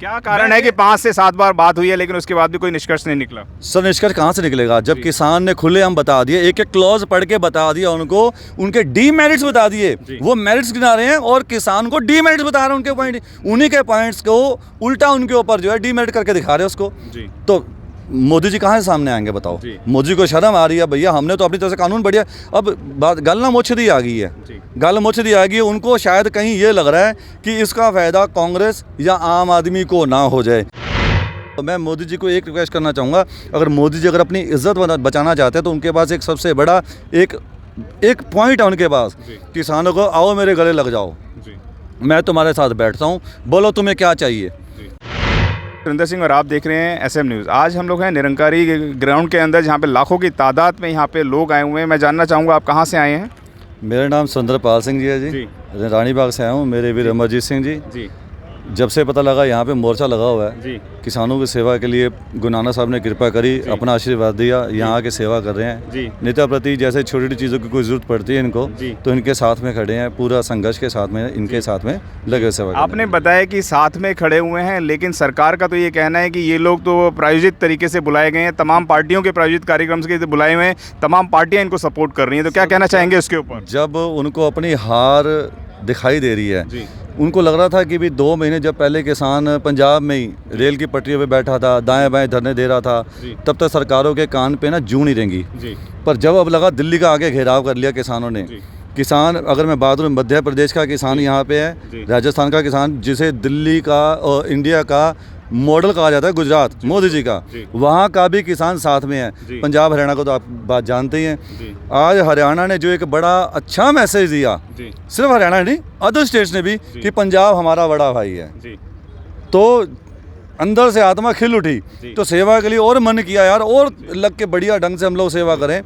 क्या कारण है कि 5 से 7 बार बात हुई है लेकिन उसके बाद भी कोई निष्कर्ष नहीं निकला? सर निष्कर्ष कहाँ से निकलेगा जब किसान ने खुले हम बता दिए, एक एक क्लॉज पढ़ के बता दिया उनको, उनके डीमेरिट्स बता दिए, वो मेरिट्स गिना रहे हैं और किसान को डीमेरिट्स बता रहे हैं उनके पॉइंट, उन्हीं के पॉइंट्स को उल्टा उनके ऊपर जो है डीमेरिट करके दिखा रहे हैं उसको। तो मोदी जी कहाँ से सामने आएंगे बताओ? मोदी को शर्म आ रही है भैया, हमने तो अपनी तरह से कानून बढ़िया, अब बात गल ना मुच्छदी आ गई है, गल मुच्छदी आ गई है। उनको शायद कहीं ये लग रहा है कि इसका फ़ायदा कांग्रेस या आम आदमी को ना हो जाए। तो मैं मोदी जी को एक रिक्वेस्ट करना चाहूँगा, अगर मोदी जी अगर अपनी इज्जत बचाना चाहते हैं तो उनके पास एक सबसे बड़ा एक पॉइंट है उनके पास, किसानों को आओ मेरे गले लग जाओ, मैं तुम्हारे साथ बैठता हूँ, बोलो तुम्हें क्या चाहिए। सुरेंद्र सिंह और आप देख रहे हैं SM न्यूज़। आज हम लोग हैं निरंकारी ग्राउंड के अंदर जहाँ पे लाखों की तादाद में यहाँ पे लोग आए हुए हैं। मैं जानना चाहूँगा आप कहाँ से आए हैं? मेरा नाम सुंदरपाल सिंह जी है जी, रानीबाग से आया हूँ। मेरे वीर अमरजीत सिंह जी, जब से पता लगा यहाँ पे मोर्चा लगा हुआ है किसानों की सेवा के लिए, गुरु नानक साहब ने कृपा करी, अपना आशीर्वाद दिया, यहाँ आके सेवा कर रहे हैं। नेता प्रति जैसे छोटी छोटी चीज़ों की कोई ज़रूरत पड़ती है इनको तो इनके साथ में खड़े हैं, पूरा संघर्ष के साथ में इनके साथ में लगे सेवा। आपने बताया कि साथ में खड़े हुए हैं, लेकिन सरकार का तो ये कहना है कि ये लोग तो प्रायोजित तरीके से बुलाए गए हैं, तमाम पार्टियों के प्रायोजित कार्यक्रम से बुलाए हुए हैं, तमाम पार्टियाँ इनको सपोर्ट कर रही हैं, तो क्या कहना चाहेंगे उसके ऊपर? जब उनको अपनी हार दिखाई दे रही है, उनको लग रहा था कि भी 2 महीने जब पहले किसान पंजाब में ही रेल की पटरियों पे बैठा था, दाएं बाएं धरने दे रहा था, तब तक सरकारों के कान पे ना जूं नहीं रेंगी। पर जब अब लगा दिल्ली का आगे घेराव कर लिया किसानों ने, किसान अगर मैं बात करूँ मध्य प्रदेश का किसान यहाँ पे है, राजस्थान का किसान जिसे दिल्ली का और इंडिया का मॉडल कहा जाता है गुजरात मोदी जी का, वहाँ का भी किसान साथ में है। पंजाब हरियाणा को तो आप बात जानते ही हैं। आज हरियाणा ने जो एक बड़ा अच्छा मैसेज दिया, सिर्फ हरियाणा नहीं अदर स्टेट्स ने भी, कि पंजाब हमारा बड़ा भाई है, तो अंदर से आत्मा खिल उठी, तो सेवा के लिए और मन किया यार, और लग के बढ़िया ढंग से हम लोग सेवा करें।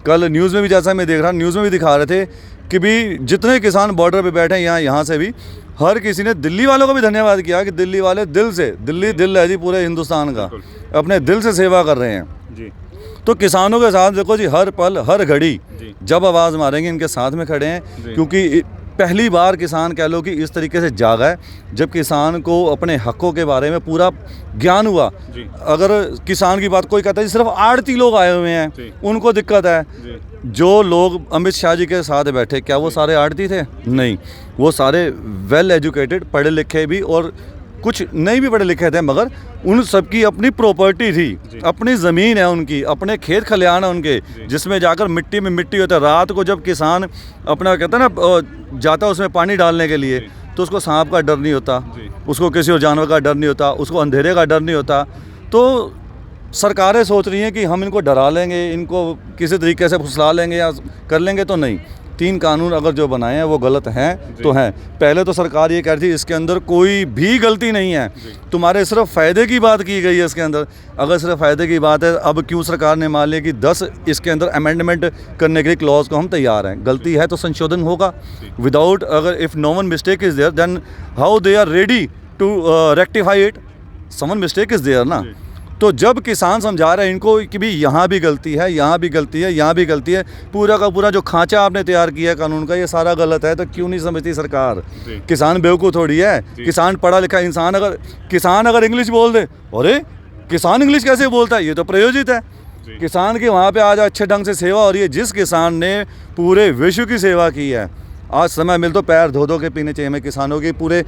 कल न्यूज़ में भी जैसा मैं देख रहा, न्यूज़ में भी दिखा रहे थे कि भी जितने किसान बॉर्डर पे बैठे हैं यहाँ से भी हर किसी ने दिल्ली वालों को भी धन्यवाद किया कि दिल्ली वाले दिल से, दिल है जी पूरे हिंदुस्तान का, अपने दिल से सेवा कर रहे हैं। तो किसानों के साथ देखो जी, हर पल हर घड़ी जब आवाज़ मारेंगे इनके साथ में खड़े हैं, क्योंकि पहली बार किसान कह लो कि इस तरीके से जागा है जब किसान को अपने हकों के बारे में पूरा ज्ञान हुआ। अगर किसान की बात कोई कहता है सिर्फ आड़ती लोग आए हुए हैं उनको दिक्कत है, जो लोग अमित शाह जी के साथ बैठे क्या वो सारे आड़ती थे? नहीं, वो सारे वेल एजुकेटेड, पढ़े लिखे भी और कुछ नहीं भी पढ़े लिखे थे, मगर उन सबकी अपनी प्रॉपर्टी थी, अपनी ज़मीन है उनकी, अपने खेत खलिहान है उनके, जिसमें जाकर मिट्टी में मिट्टी होता है। रात को जब किसान अपना कहता है ना जाता उसमें पानी डालने के लिए, तो उसको सांप का डर नहीं होता, उसको किसी और जानवर का डर नहीं होता, उसको अंधेरे का डर नहीं होता। तो सरकारें सोच रही हैं कि हम इनको डरा लेंगे, इनको किसी तरीके से फुसला लेंगे या कर लेंगे, तो नहीं। 3 कानून अगर जो बनाए हैं वो गलत हैं तो हैं। पहले तो सरकार ये कह रही थी इसके अंदर कोई भी गलती नहीं है, तुम्हारे सिर्फ फ़ायदे की बात की गई है इसके अंदर। अगर सिर्फ फ़ायदे की बात है, अब क्यों सरकार ने मान लिया कि 10 इसके अंदर अमेंडमेंट करने के लिए क्लॉज को हम तैयार हैं। गलती है तो संशोधन होगा, विदाउट अगर if no one mistake is there then how they are ready to rectify it, someone mistake is there ना। तो जब किसान समझा रहे हैं इनको कि भी यहाँ भी गलती है, यहाँ भी गलती है, यहाँ भी गलती है, पूरा का पूरा जो खांचा आपने तैयार किया है कानून का ये सारा गलत है, तो क्यों नहीं समझती सरकार? किसान बेवकूफ़ थोड़ी है, किसान पढ़ा लिखा इंसान। अगर किसान अगर इंग्लिश बोल दे, अरे किसान इंग्लिश कैसे बोलता है, ये तो प्रयोजित है। किसान की वहाँ पे आज अच्छे ढंग से सेवा हो रही है। जिस किसान ने पूरे विश्व की सेवा की है, आज समय मिल तो पैर धो के पीने चाहिए हमें किसानों की, पूरे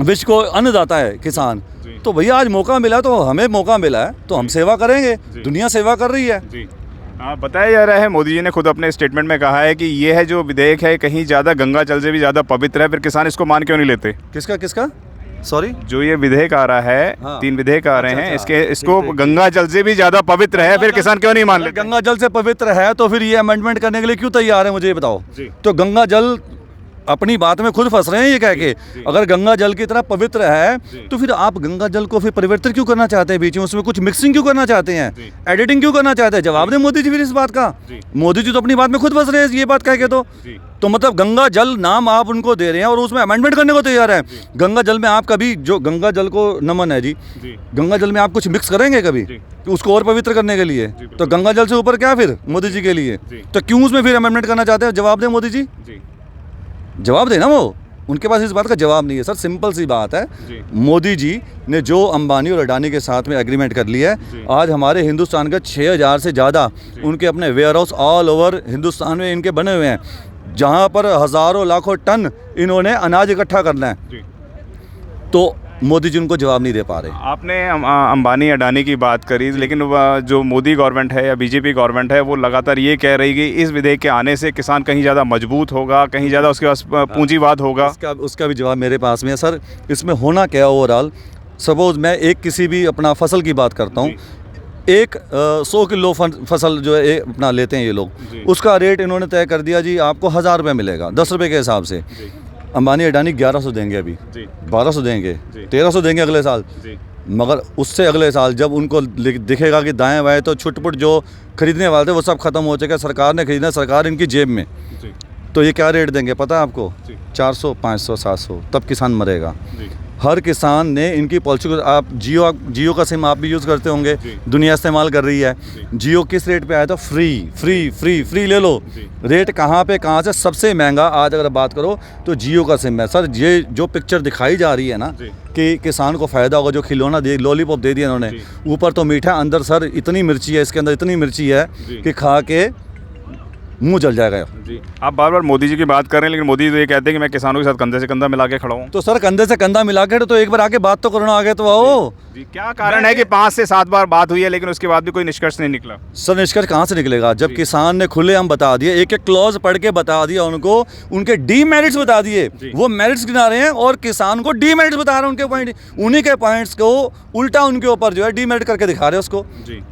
विश्व को अन्नदाता है किसान। तो भैया आज मौका मिला, तो हमें मौका मिला है तो हम सेवा करेंगे, दुनिया सेवा कर रही है। बताया जा रहा है, मोदी जी ने खुद अपने स्टेटमेंट में कहा है कि ये है जो विधेयक है कहीं ज़्यादा गंगा जल से भी ज़्यादा पवित्र है, फिर किसान इसको मान क्यों नहीं लेते? किसका सॉरी, जो ये विधेयक आ रहा है, 3 विधेयक आ रहे हैं, इसको गंगा जल से भी ज़्यादा पवित्र है, फिर किसान क्यों नहीं मान लेते? गंगा जल से पवित्र है तो फिर ये अमेंडमेंट करने के लिए क्यों तैयार है, मुझे ये बताओ। तो गंगा जल अपनी बात में खुद फंस रहे हैं ये कह के, अगर गंगा जल की तरह पवित्र है तो फिर आप गंगा जल को फिर परिवर्तित क्यों करना चाहते हैं? बीच में उसमें कुछ मिक्सिंग क्यों करना चाहते हैं, एडिटिंग क्यों करना चाहते हैं? जवाब दें मोदी जी फिर इस बात का। मोदी जी तो अपनी बात में खुद फंस रहे हैं ये बात कह के। तो मतलब गंगा जल नाम आप उनको दे रहे हैं और उसमें अमेंडमेंट करने को तैयार है। गंगा जल में आप कभी, जो गंगा जल को नमन है जी, गंगा जल में आप कुछ मिक्स करेंगे कभी उसको और पवित्र करने के लिए? तो गंगा जल से ऊपर क्या फिर मोदी जी के लिए? तो क्यों उसमें फिर अमेंडमेंट करना चाहते हैं? जवाब दें मोदी जी, जवाब देना। वो उनके पास इस बात का जवाब नहीं है सर। सिंपल सी बात है, मोदी जी ने जो अंबानी और अडानी के साथ में एग्रीमेंट कर लिया है, आज हमारे हिंदुस्तान का 6000 से ज़्यादा उनके अपने warehouse all over Hindustan में इनके बने हुए हैं, जहाँ पर हज़ारों लाखों टन इन्होंने अनाज इकट्ठा करना है। तो मोदी जी उनको जवाब नहीं दे पा रहे। आपने अंबानी अडानी की बात करी, लेकिन जो मोदी गवर्नमेंट है या बीजेपी गवर्नमेंट है वो लगातार ये कह रही कि इस विधेयक के आने से किसान कहीं ज़्यादा मजबूत होगा, कहीं ज़्यादा उसके पास पूंजीवाद होगा। उसका भी जवाब मेरे पास में है सर। इसमें होना क्या ओवरऑल, सपोज मैं एक किसी भी अपना फसल की बात करता हूँ, एक 100 किलो फसल जो है अपना लेते हैं ये लोग, उसका रेट इन्होंने तय कर दिया जी आपको 1000 रुपये मिलेगा 10 रुपये के हिसाब से। अंबानी अडानी 1100 देंगे, अभी 1200 देंगे, 1300 देंगे अगले साल। मगर उससे अगले साल जब उनको दिखेगा कि दाएं बाएं तो छुटपुट जो खरीदने वाले थे वो सब खत्म हो चुका है, सरकार ने खरीदना, सरकार इनकी जेब में, तो ये क्या रेट देंगे पता है आपको? 400, 500, 700। तब किसान मरेगा। हर किसान ने इनकी पॉलिसी को, आप जियो का सिम आप भी यूज़ करते होंगे, दुनिया इस्तेमाल कर रही है। जियो किस रेट पे आया था? फ्री ले लो। रेट कहाँ पे, कहाँ से सबसे महंगा आज अगर बात करो तो जियो का सिम है सर। ये जो पिक्चर दिखाई जा रही है ना कि किसान को फ़ायदा होगा, जो खिलौना दे, लॉलीपॉप दे दिया इन्होंने, ऊपर तो मीठा, अंदर सर इतनी मिर्ची है, इसके अंदर इतनी मिर्ची है कि खा के मुंह जल जाएगा। जी, आप बार बार मोदी जी की बात कर रहे हैं, लेकिन मोदी तो ये कहते हैं कि मैं किसानों के साथ कंधे से कंधा मिला के खड़ा हूँ। तो सर कंधे से कंधा मिला के तो एक बार आके बात तो करना, आगे तो आओ। जी, क्या कारण है कि 5 से 7 बार बात हुई है लेकिन उसके बाद भी कोई निष्कर्ष नहीं निकला? सर निष्कर्ष कहाँ से निकलेगा जब किसान ने खुले हम बता दिए, एक एक क्लॉज पढ़ के बता दिया उनको, उनके डीमेरिट्स बता दिए, वो मेरिट्स गिना रहे हैं और किसान को डीमेरिट्स बता रहे हैं उनके पॉइंट, उन्हीं के पॉइंट्स को उल्टा उनके ऊपर जो है डीमेरिट करके दिखा रहे हैं उसको।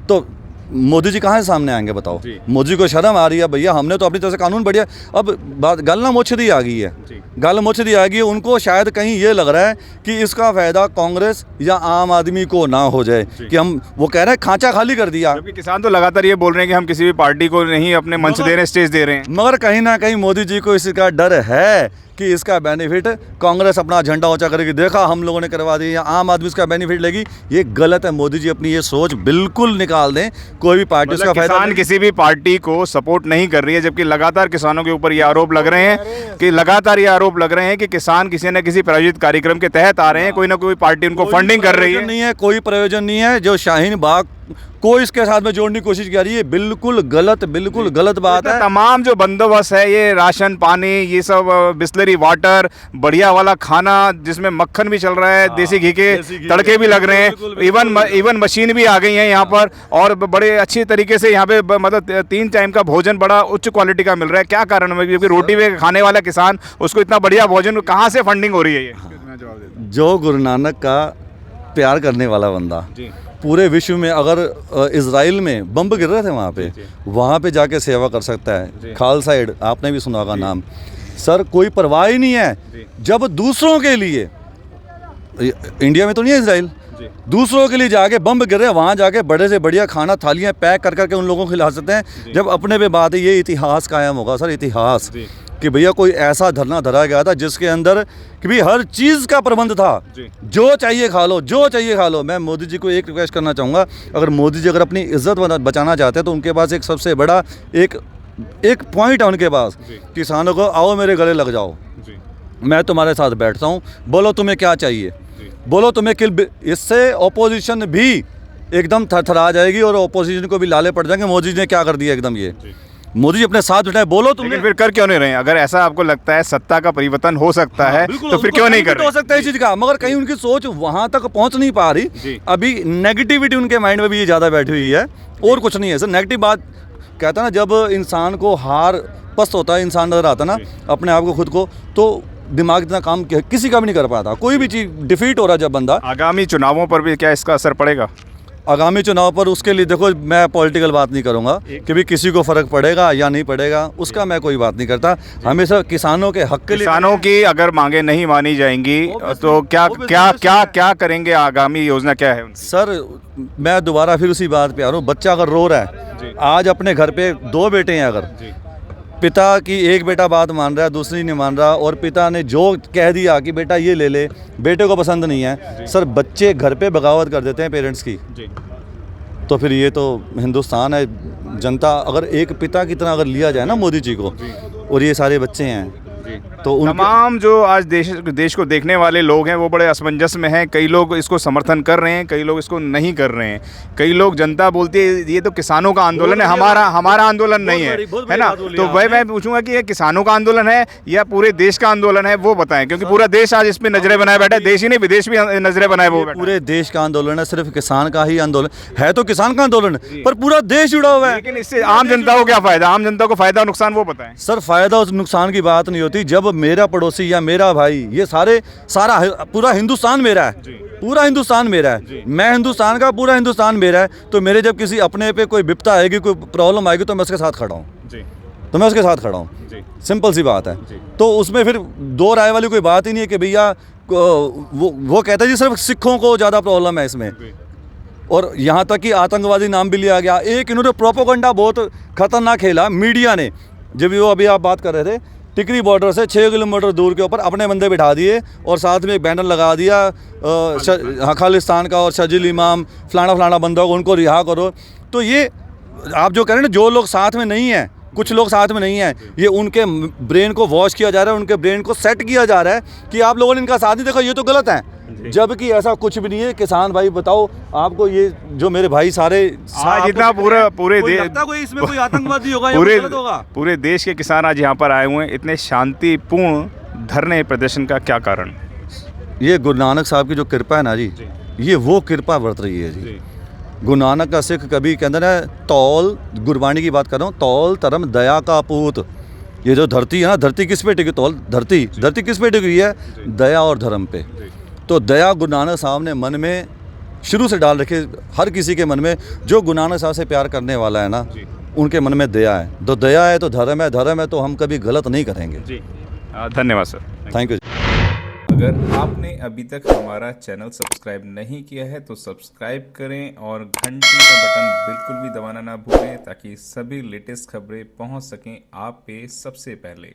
तो मोदी जी कहाँ से सामने आएंगे बताओ? मोदी को शर्म आ रही है भैया, हमने तो अपनी तरफ से कानून बढ़िया, अब बात गलना मोछदी आ गई है, गल मोछदी आ गई है। उनको शायद कहीं ये लग रहा है कि इसका फायदा कांग्रेस या आम आदमी को ना हो जाए, कि हम, वो कह रहे हैं खांचा खाली कर दिया। जबकि किसान तो लगातार ये बोल रहे हैं कि हम किसी भी पार्टी को नहीं अपने मंच दे रहे हैं, स्टेज दे रहे हैं। मगर कहीं ना कहीं मोदी जी को इसका डर है कि इसका बेनिफिट कांग्रेस अपना झंडा ऊंचा करेगी, देखा हम लोगों ने करवा दी, या आम आदमी इसका बेनिफिट लेगी। ये गलत है। मोदी जी अपनी ये सोच बिल्कुल निकाल दें। कोई भी पार्टी उसका फायदा, किसान किसी भी पार्टी को सपोर्ट नहीं कर रही है, जबकि लगातार किसानों के ऊपर ये आरोप लग रहे हैं कि किसान किसी न किसी प्रायोजित कार्यक्रम के तहत आ रहे हैं, कोई ना कोई पार्टी उनको फंडिंग कर रही है। नहीं है, कोई प्रयोजन नहीं है। जो शाहीन बाग को इसके साथ में जोड़ने की कोशिश कर रही है, बिल्कुल गलत बात है। तमाम जो बंदोबस्त है, ये राशन पानी, ये सब बिस्लरी वाटर, बढ़िया वाला खाना जिसमें मक्खन भी चल रहा है, देसी घी के तड़के भी लग रहे हैं, इवन मशीन भी आ गई है यहाँ पर, और बड़े अच्छी तरीके से यहाँ पे मतलब 3 टाइम का भोजन बड़ा उच्च क्वालिटी का मिल रहा है। क्या कारण है? क्योंकि रोटी में खाने वाला किसान, उसको इतना बढ़िया भोजन, कहाँ से फंडिंग हो रही है? ये जो गुरु नानक का प्यार करने वाला बंदा पूरे विश्व में, अगर इजराइल में बम गिर रहे थे वहाँ पे जाके सेवा कर सकता है। खालसा एड आपने भी सुना होगा नाम। सर कोई परवाह ही नहीं है जब दूसरों के लिए, इंडिया में तो नहीं है इजराइल, दूसरों के लिए जाके बम गिर रहे हैं, वहाँ जाके बड़े से बढ़िया खाना थालियाँ पैक कर करके उन लोगों को खिला सकते हैं। जब अपने पे बात है, ये इतिहास कायम होगा सर, इतिहास कि भैया कोई ऐसा धरना धरा गया था जिसके अंदर कि भी हर चीज़ का प्रबंध था, जो चाहिए खा लो, जो चाहिए खा लो। मैं मोदी जी को एक रिक्वेस्ट करना चाहूँगा, अगर मोदी जी अगर अपनी इज्जत बचाना चाहते हैं तो उनके पास एक सबसे बड़ा एक पॉइंट है उनके पास, किसानों को आओ मेरे गले लग जाओ, मैं तुम्हारे साथ बैठता हूँ, बोलो तुम्हें क्या चाहिए, बोलो तुम्हें किल। इससे ऑपोजिशन भी एकदम थरथरा जाएगी और ऑपोजिशन को भी लाले पड़ जाएंगे मोदी जी ने क्या कर दिया एकदम। ये मोदी जी अपने साथ बैठाए, बोलो तुम। फिर कर क्यों नहीं रहे? अगर ऐसा आपको लगता है सत्ता का परिवर्तन हो सकता है तो फिर क्यों नहीं कर रहे? हो सकता है इस चीज का, मगर कहीं उनकी सोच वहां तक पहुंच नहीं पा रही। अभी नेगेटिविटी उनके माइंड में भी ये ज्यादा बैठी हुई है, और कुछ नहीं है सर। नेगेटिव बात कहता ना, जब इंसान को हार पस्त होता है, इंसान नजर आता ना अपने आप को, खुद को, तो दिमाग इतना काम किसी का भी नहीं कर पाता। कोई भी चीज डिफीट हो रहा है जब बंदा। आगामी चुनावों पर भी क्या इसका असर पड़ेगा? आगामी चुनाव पर, उसके लिए देखो मैं पॉलिटिकल बात नहीं करूंगा कि भी किसी को फर्क पड़ेगा या नहीं पड़ेगा, उसका मैं कोई बात नहीं करता। हमेशा किसानों के हक के लिए, किसानों की अगर मांगे नहीं मानी जाएंगी तो क्या करेंगे? आगामी योजना क्या है? सर मैं दोबारा फिर उसी बात पे आ रहा हूँ। बच्चा अगर रो रहा है, आज अपने घर पे 2 बेटे हैं, अगर पिता की एक बेटा बात मान रहा है, दूसरी नहीं मान रहा, और पिता ने जो कह दिया कि बेटा ये ले ले, बेटे को पसंद नहीं है, सर बच्चे घर पे बगावत कर देते हैं पेरेंट्स की। तो फिर ये तो हिंदुस्तान है, जनता अगर एक पिता की तरह अगर लिया जाए ना मोदी जी को, और ये सारे बच्चे हैं, तो तमाम जो आज देश को देखने वाले लोग हैं वो बड़े असमंजस में हैं। कई लोग इसको समर्थन कर रहे हैं, कई लोग इसको नहीं कर रहे हैं। कई लोग, जनता बोलती है ये तो किसानों का आंदोलन है, हमारा आंदोलन नहीं है ना। तो वही मैं पूछूंगा कि ये किसानों का आंदोलन है या पूरे देश का आंदोलन है, वो बताएं, क्योंकि पूरा देश आज इस पे नजरें बनाए बैठा है। देश ही नहीं, विदेश भी नजरें बनाए वो बैठा है। पूरे देश का आंदोलन है, सिर्फ किसान का ही आंदोलन है, तो किसान का आंदोलन पर पूरा देश जुड़ा हुआ है। लेकिन इससे आम जनता को क्या फायदा? आम जनता को फायदा और नुकसान वो बताएं। सर, फायदा और नुकसान की बात नहीं होती। जब मेरा पड़ोसी या मेरा भाई, ये सारा पूरा हिंदुस्तान मेरा है, पूरा हिंदुस्तान मेरा है, मैं हिंदुस्तान का, पूरा हिंदुस्तान मेरा है। तो मेरे जब किसी अपने पे कोई विपता आएगी, कोई प्रॉब्लम आएगी, तो मैं उसके साथ खड़ा हूँ, तो मैं उसके साथ खड़ा हूँ। सिंपल सी बात है। तो उसमें फिर दो राय वाली कोई बात ही नहीं है कि भैया वो कहता है जी सिर्फ सिखों को ज़्यादा प्रॉब्लम है इसमें, और यहाँ तक कि आतंकवादी नाम भी लिया गया। एक इन्होंने प्रोपोगंडा बहुत खतरनाक खेला मीडिया ने। जब वो अभी आप बात कर रहे थे, टिकरी बॉर्डर से 6 किलोमीटर दूर के ऊपर अपने बंदे बिठा दिए और साथ में एक बैनर लगा दिया खालिस्तान का और शजील इमाम फलाना बंदा को, उनको रिहा करो। तो ये आप जो कह रहे हैं ना, जो लोग साथ में नहीं हैं, कुछ लोग साथ में नहीं हैं, ये उनके ब्रेन को वॉश किया जा रहा है, उनके ब्रेन को सेट किया जा रहा है कि आप लोगों ने इनका साथ नहीं देखा, ये तो गलत है। जबकि ऐसा कुछ भी नहीं है। किसान भाई बताओ आपको, ये जो मेरे भाई सारे जितना पूरे इसमें कोई आतंकवादी होगा या गलत होगा? पूरे देश के किसान आज यहाँ पर आए हुए हैं। इतने शांतिपूर्ण धरने प्रदर्शन का क्या कारण? ये गुरु नानक साहब की जो कृपा है ना जी, ये वो कृपा बरत रही है जी। गुरु नानक का सिख कभी कहते हैं तौल, गुरबाणी की बात कर रहा हूँ, तौल धर्म दया का पूत। ये जो धरती है ना, धरती किस पे टिकी? तौल धरती किस पे टिकी है? दया और धर्म पे। तो दया गुरु नानक साहब ने मन में शुरू से डाल रखे, हर किसी के मन में। जो गुरु नानक साहब से प्यार करने वाला है ना, उनके मन में दया है। तो दया है तो धर्म है, धर्म है तो हम कभी गलत नहीं करेंगे जी। धन्यवाद सर, थैंक यू। अगर आपने अभी तक हमारा चैनल सब्सक्राइब नहीं किया है तो सब्सक्राइब करें और घंटी का बटन बिल्कुल भी दबाना ना भूलें, ताकि सभी लेटेस्ट खबरें पहुंच सकें आप पे सबसे पहले।